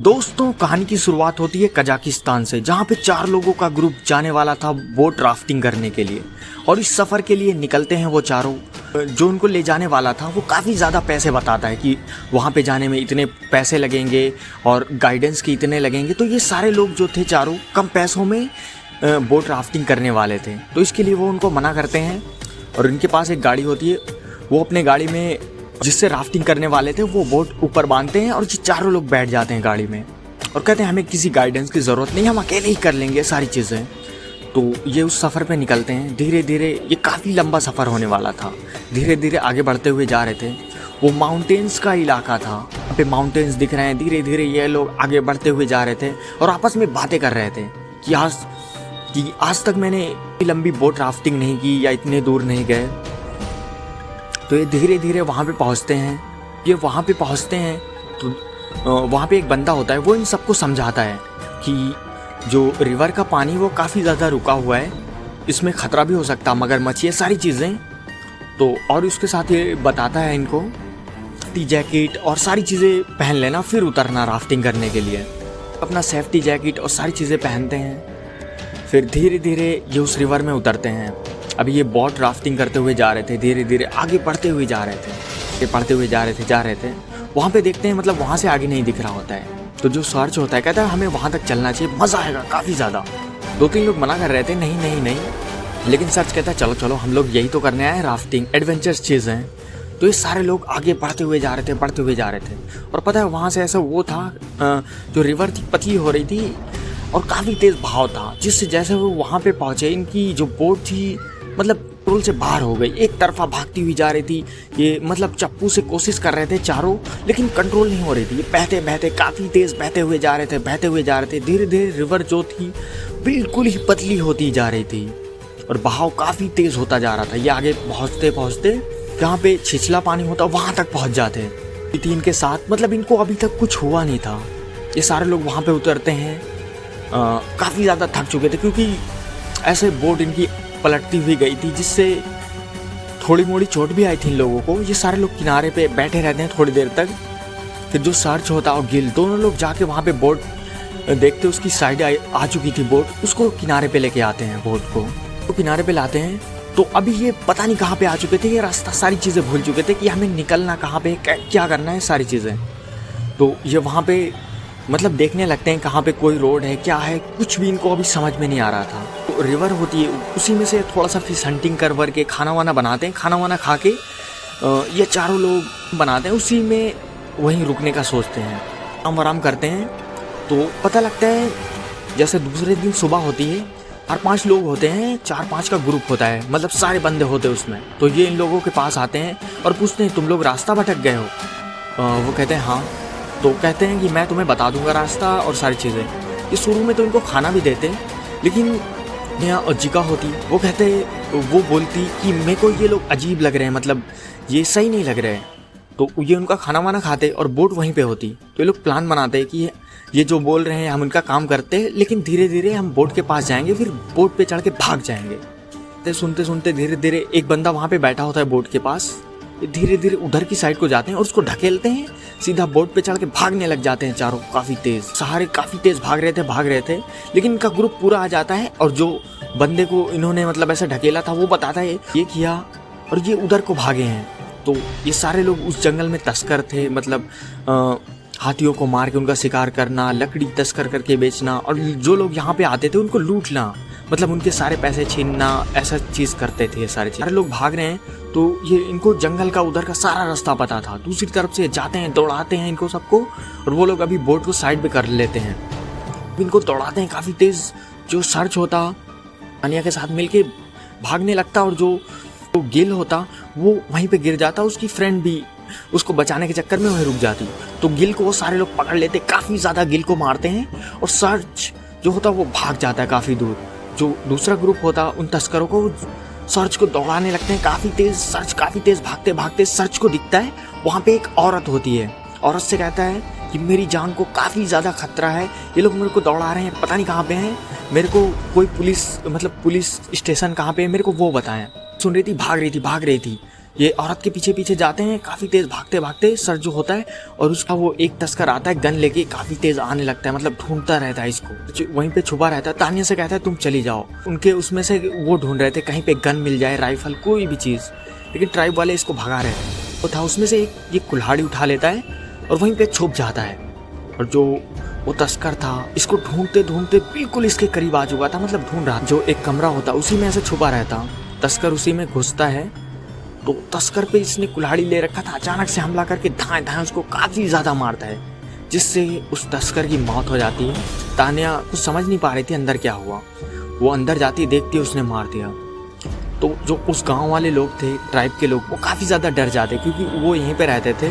दोस्तों, कहानी की शुरुआत होती है कजाकिस्तान से, जहाँ पे 4 लोगों का ग्रुप जाने वाला था बोट राफ्टिंग करने के लिए। और इस सफ़र के लिए निकलते हैं वो चारों। जो उनको ले जाने वाला था वो काफ़ी ज़्यादा पैसे बताता है कि वहाँ पे जाने में इतने पैसे लगेंगे और गाइडेंस के इतने लगेंगे। तो ये सारे लोग जो थे चारों कम पैसों में बोट राफ्टिंग करने वाले थे, तो इसके लिए वो उनको मना करते हैं। और इनके पास एक गाड़ी होती है, वो अपने गाड़ी में जिससे राफ्टिंग करने वाले थे वो बोट ऊपर बांधते हैं और ये चारों लोग बैठ जाते हैं गाड़ी में और कहते हैं हमें किसी गाइडेंस की ज़रूरत नहीं, हम अकेले ही कर लेंगे सारी चीज़ें। तो ये उस सफ़र पे निकलते हैं। धीरे धीरे ये काफ़ी लंबा सफ़र होने वाला था। धीरे धीरे आगे बढ़ते हुए जा रहे थे। वो माउंटेन्स का इलाका था, वहाँ पे माउंटेन्स दिख रहे हैं। धीरे धीरे ये लोग आगे बढ़ते हुए जा रहे थे और आपस में बातें कर रहे थे कि आज तक मैंने इतनी लंबी बोट राफ्टिंग नहीं की या इतने दूर नहीं गए। तो ये धीरे धीरे वहाँ पे पहुँचते हैं। ये वहाँ पे पहुँचते हैं तो वहाँ पे एक बंदा होता है, वो इन सबको समझाता है कि जो रिवर का पानी वो काफ़ी ज़्यादा रुका हुआ है, इसमें ख़तरा भी हो सकता है, मगरमच्छ, ये सारी चीज़ें। तो और उसके साथ ये बताता है इनको सेफ्टी जैकेट और सारी चीज़ें पहन लेना, फिर उतरना राफ्टिंग करने के लिए। अपना सेफ्टी जैकेट और सारी चीज़ें पहनते हैं। फिर धीरे धीरे ये उस रिवर में उतरते हैं। अभी ये बोट राफ्टिंग करते हुए जा रहे थे, धीरे धीरे आगे बढ़ते हुए जा रहे थे। वहाँ पे देखते हैं, मतलब वहाँ से आगे नहीं दिख रहा होता है। तो जो सर्च होता है कहता है हमें वहाँ तक चलना चाहिए, मज़ा आएगा काफ़ी ज़्यादा। 2-3 लोग मना कर रहे थे, नहीं, लेकिन सर्च कहता है चलो चलो, हम लोग यही तो करने आए, राफ्टिंग एडवेंचर्स चीज़ हैं। तो ये सारे लोग आगे बढ़ते हुए जा रहे थे। और पता है वहाँ से ऐसा वो था, जो रिवर थी पतली हो रही थी और काफ़ी तेज़ बहाव था, जिससे जैसे वो वहाँ पे पहुँचे इनकी जो बोट थी मतलब कंट्रोल से बाहर हो गई, एक तरफा भागती हुई जा रही थी। ये मतलब चप्पू से कोशिश कर रहे थे चारों, लेकिन कंट्रोल नहीं हो रही थी। ये बहते काफ़ी तेज़ बहते हुए जा रहे थे। धीरे धीरे रिवर जो थी बिल्कुल ही पतली होती जा रही थी और बहाव काफ़ी तेज़ होता जा रहा था। ये आगे पहुँचते जहाँ पे छिछला पानी होता वहाँ तक पहुँच जाते हैं। इनके साथ मतलब इनको अभी तक कुछ हुआ नहीं था। ये सारे लोग वहाँ पे उतरते हैं। काफ़ी ज़्यादा थक चुके थे क्योंकि ऐसे बोट इनकी पलटती हुई गई थी, जिससे थोड़ी मोड़ी चोट भी आई थी इन लोगों को। ये सारे लोग किनारे पे बैठे रहते हैं थोड़ी देर तक। फिर जो सर्च होता और गिल दोनों लोग जाके वहाँ पे बोट देखते, उसकी साइड आ चुकी थी बोट, उसको किनारे पे लेके आते हैं। बोट को तो किनारे पे लाते हैं। तो अभी ये पता नहीं कहाँ पे आ चुके थे, ये रास्ता सारी चीज़ें भूल चुके थे कि हमें निकलना कहाँ पे, क्या करना है, सारी चीज़ें। तो ये वहाँ पे मतलब देखने लगते हैं कहाँ पे कोई रोड है, क्या है, कुछ भी इनको अभी समझ में नहीं आ रहा था। तो रिवर होती है, उसी में से थोड़ा सा फिश हंटिंग कर के खाना वाना बनाते हैं। खाना वाना खा के ये चारों लोग बनाते हैं, उसी में वहीं रुकने का सोचते हैं। आराम करते हैं। तो पता लगता है जैसे दूसरे दिन सुबह होती है, 4-5 लोग होते हैं, 4-5 का ग्रुप होता है, मतलब सारे बंदे होते हैं उसमें। तो ये इन लोगों के पास आते हैं और पूछते हैं तुम लोग रास्ता भटक गए हो? वो कहते हैं हाँ। तो कहते हैं कि मैं तुम्हें बता दूंगा रास्ता और सारी चीज़ें। ये शुरू में तो इनको खाना भी देते, लेकिन यहाँ अजिका होती, वो बोलती कि मेरे को ये लोग अजीब लग रहे हैं, मतलब ये सही नहीं लग रहे हैं। तो ये उनका खाना वाना खाते और बोट वहीं पे होती। तो ये लोग प्लान बनाते कि ये जो बोल रहे हैं हम उनका काम करते, लेकिन धीरे धीरे हम बोट के पास जाएंगे, फिर बोट पे चढ़ के भाग जाएंगे। सुनते धीरे धीरे एक बंदा वहाँ पे बैठा होता है बोट के पास। धीरे धीरे उधर की साइड को जाते हैं और उसको ढकेलते हैं, सीधा बोट पे चढ़ के भागने लग जाते हैं चारों, काफ़ी तेज़। सहारे काफ़ी तेज़ भाग रहे थे, लेकिन इनका ग्रुप पूरा आ जाता है। और जो बंदे को इन्होंने मतलब ऐसे ढकेला था वो बताता है ये किया और ये उधर को भागे हैं। तो ये सारे लोग उस जंगल में तस्कर थे, मतलब हाथियों को मार के उनका शिकार करना, लकड़ी तस्कर करके बेचना, और जो लोग यहाँ पे आते थे उनको लूटना, मतलब उनके सारे पैसे छीनना, ऐसा चीज़ करते थे। ये सारे लोग भाग रहे हैं। तो ये इनको जंगल का उधर का सारा रास्ता पता था। दूसरी तरफ से जाते हैं, दौड़ाते हैं इनको सबको, और वो लोग अभी बोट को साइड पे कर लेते हैं। इनको दौड़ाते हैं काफ़ी तेज़। जो सर्च होता अनिया के साथ मिलके भागने लगता, और जो गिल होता वो वहीं पे गिर जाता। उसकी फ्रेंड भी उसको बचाने के चक्कर में वहीं रुक जाती। तो गिल को वो सारे लोग पकड़ लेते, काफ़ी ज़्यादा गिल को मारते हैं, और सर्च जो होता वो भाग जाता है काफ़ी दूर। जो दूसरा ग्रुप होता उन तस्करों को सर्च को दौड़ाने लगते हैं काफ़ी तेज़। सर्च काफ़ी तेज़ भागते सर्च को दिखता है वहाँ पे एक औरत होती है। औरत से कहता है कि मेरी जान को काफ़ी ज़्यादा खतरा है, ये लोग मेरे को दौड़ा रहे हैं, पता नहीं कहाँ पे हैं, मेरे को कोई पुलिस स्टेशन कहाँ पे है, मेरे को वो बताएं। सुन रही थी, भाग रही थी। ये औरत के पीछे पीछे जाते हैं काफ़ी तेज़ भागते भागते। सर जो होता है और उसका वो एक तस्कर आता है गन लेके, काफ़ी तेज़ आने लगता है, मतलब ढूंढता रहता है इसको, वहीं पे छुपा रहता है। तानिया से कहता है तुम चली जाओ। उनके उसमें से वो ढूंढ रहे थे कहीं पे गन मिल जाए, राइफल, कोई भी चीज़, लेकिन ट्राइब वाले इसको भगा रहे थे। वो था उसमें से एक ये कुल्हाड़ी उठा लेता है और वहीं पे छुप जाता है। और जो वो तस्कर था इसको ढूंढते ढूंढते बिल्कुल इसके करीब आ चुका था, मतलब ढूंढ रहा। जो एक कमरा होता उसी में ऐसे छुपा रहता, तस्कर उसी में घुसता है। तो तस्कर पे इसने कुल्हाड़ी ले रखा था, अचानक से हमला करके धाएं धाएं उसको काफ़ी ज़्यादा मारता है, जिससे उस तस्कर की मौत हो जाती है। तानिया कुछ समझ नहीं पा रही थी अंदर क्या हुआ। वो अंदर जाती देखती उसने मार दिया। तो जो उस गांव वाले लोग थे, ट्राइब के लोग, वो काफ़ी ज़्यादा डर जाते क्योंकि वो यहीं पे रहते थे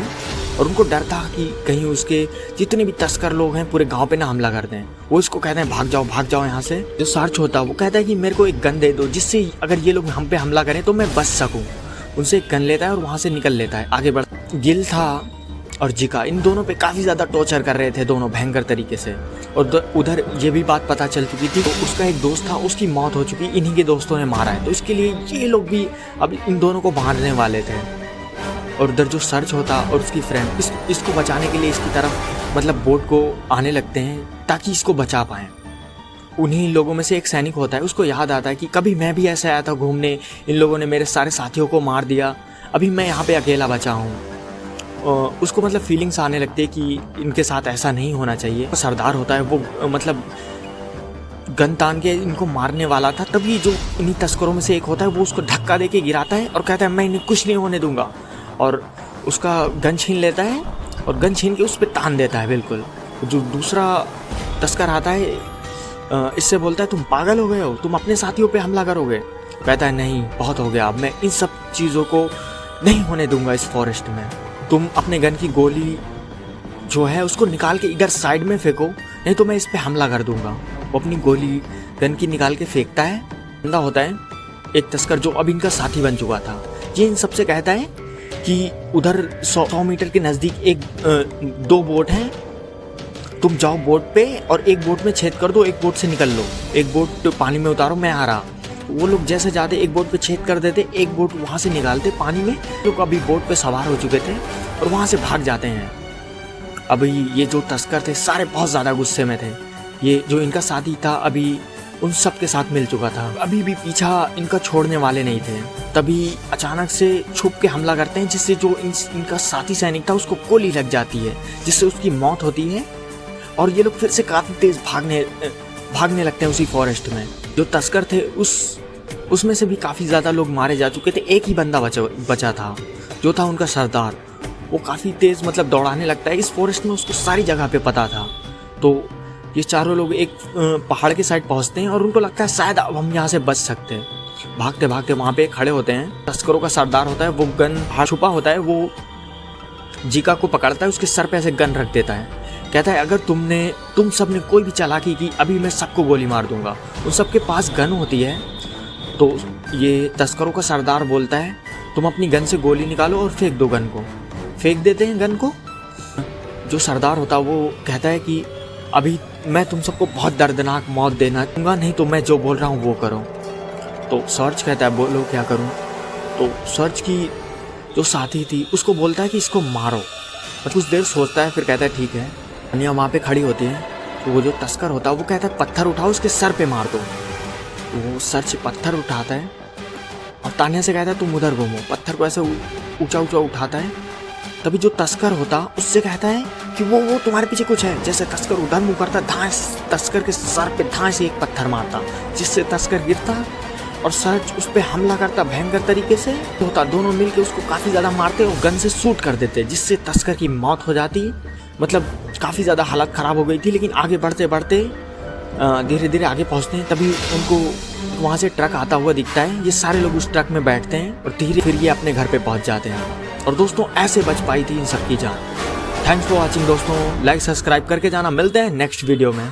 और उनको डर था कि कहीं उसके जितने भी तस्कर लोग हैं पूरे गांव पे ना हमला कर दें। वो इसको कहते हैं भाग जाओ यहाँ से। जो सर्च होता है वो कहता है कि मेरे को एक गन दे दो, जिससे अगर ये लोग हम पे हमला करें तो मैं बच सकूँ। उनसे एक गन लेता है और वहाँ से निकल लेता है, आगे बढ़। गिल था और जिका, इन दोनों पे काफ़ी ज़्यादा टॉर्चर कर रहे थे दोनों भयंकर तरीके से। और उधर ये भी बात पता चल चुकी थी, तो उसका एक दोस्त था, उसकी मौत हो चुकी, इन्हीं के दोस्तों ने मारा है। तो इसके लिए ये लोग भी अब इन दोनों को मारने वाले थे। और उधर जो सर्च होता और उसकी फ्रेंड इसको बचाने के लिए इसकी तरफ मतलब बोट को आने लगते हैं ताकि इसको बचा पाएँ। उन्हीं लोगों में से एक सैनिक होता है, उसको याद आता है कि कभी मैं भी ऐसे आया था घूमने, इन लोगों ने मेरे सारे साथियों को मार दिया, अभी मैं यहाँ पे अकेला बचा हूँ। उसको मतलब फीलिंग्स आने लगती है कि इनके साथ ऐसा नहीं होना चाहिए। सरदार होता है वो मतलब गन तान के इनको मारने वाला था, तभी जो इन्हीं तस्करों में से एक होता है वो उसको धक्का दे के गिराता है और कहता है मैं इन्हें कुछ नहीं होने दूंगा, और उसका गन छीन लेता है और गन छीन के उस पर तान देता है बिल्कुल। जो दूसरा तस्कर आता है इससे बोलता है तुम पागल हो गए हो, तुम अपने साथियों पे हमला करोगे। कहता है नहीं, बहुत हो गया, अब मैं इन सब चीज़ों को नहीं होने दूंगा इस फॉरेस्ट में। तुम अपने गन की गोली जो है उसको निकाल के इधर साइड में फेंको, नहीं तो मैं इस पे हमला कर दूंगा। वो अपनी गोली गन की निकाल के फेंकता है। बंदा होता है एक तस्कर जो अब इनका साथी बन चुका था, ये इन सबसे कहता है कि उधर 100 मीटर के नज़दीक दो बोट हैं, तुम जाओ बोट पे और एक बोट में छेद कर दो, एक बोट से निकल लो, एक बोट पानी में उतारो, मैं आ रहा। वो लोग जैसे जाते एक बोट पे छेद कर देते, एक बोट वहाँ से निकालते पानी में। लोग अभी बोट पे सवार हो चुके थे और वहाँ से भाग जाते हैं। अभी ये जो तस्कर थे सारे बहुत ज़्यादा गुस्से में थे। ये जो इनका साथी था अभी उन सब के साथ मिल चुका था, अभी भी पीछा इनका छोड़ने वाले नहीं थे। तभी अचानक से छुप के हमला करते हैं, जिससे जो इनका साथी सैनिक था उसको गोली लग जाती है, जिससे उसकी मौत होती है। और ये लोग फिर से काफ़ी तेज़ भागने लगते हैं उसी फॉरेस्ट में। जो तस्कर थे उसमें से भी काफ़ी ज़्यादा लोग मारे जा चुके थे, एक ही बंदा बचा था जो था उनका सरदार। वो काफ़ी तेज़ मतलब दौड़ाने लगता है इस फॉरेस्ट में, उसको सारी जगह पे पता था। तो ये चारों लोग एक पहाड़ के साइड पहुंचते हैं और उनको लगता है शायद अब हम यहाँ से बच सकते हैं। भागते भागते वहाँ पे खड़े होते हैं। तस्करों का सरदार होता है, वो गन छुपा होता है, वो जिका को पकड़ता है, उसके सर पे ऐसे गन रख देता है। कहता है अगर तुम सब ने कोई भी चालाकी की अभी मैं सबको गोली मार दूंगा। उन सबके पास गन होती है। तो ये तस्करों का सरदार बोलता है तुम अपनी गन से गोली निकालो और फेंक दो गन को। फेंक देते हैं गन को। जो सरदार होता है वो कहता है कि अभी मैं तुम सबको बहुत दर्दनाक मौत देना दूंगा, नहीं तो मैं जो बोल रहा हूँ वो करो। तो सर्च कहता है बोलो क्या करूँ। तो सर्च की जो साथी थी उसको बोलता है कि इसको मारो। और कुछ देर सोचता है, फिर कहता है ठीक है। तानिया वहाँ पे खड़ी होती है। तो वो जो तस्कर होता है वो कहता है पत्थर उठाओ, उसके सर पे मार दो। वो सर्च पत्थर उठाता है और तानिया से कहता है तुम उधर घूमो। पत्थर को ऐसे ऊंचा ऊंचा उठाता है। तभी जो तस्कर होता उससे कहता है कि वो तुम्हारे पीछे कुछ है। जैसे तस्कर उधर मुँह करता, धांस तस्कर के सर पे धांस से एक पत्थर मारता, जिससे तस्कर गिरता और सर्च उस पर हमला करता भयंकर तरीके से। होता दोनों मिलके उसको काफ़ी ज़्यादा मारते और गन से शूट कर देते, जिससे तस्कर की मौत हो जाती। मतलब काफ़ी ज़्यादा हालत ख़राब हो गई थी, लेकिन आगे बढ़ते बढ़ते धीरे धीरे आगे पहुँचते हैं। तभी उनको वहाँ से ट्रक आता हुआ दिखता है। ये सारे लोग उस ट्रक में बैठते हैं और धीरे फिर ये अपने घर पे पहुँच जाते हैं। और दोस्तों ऐसे बच पाई थी इन सबकी जान। थैंक्स फॉर वॉचिंग दोस्तों, लाइक सब्सक्राइब करके जाना। मिलते हैं नेक्स्ट वीडियो में।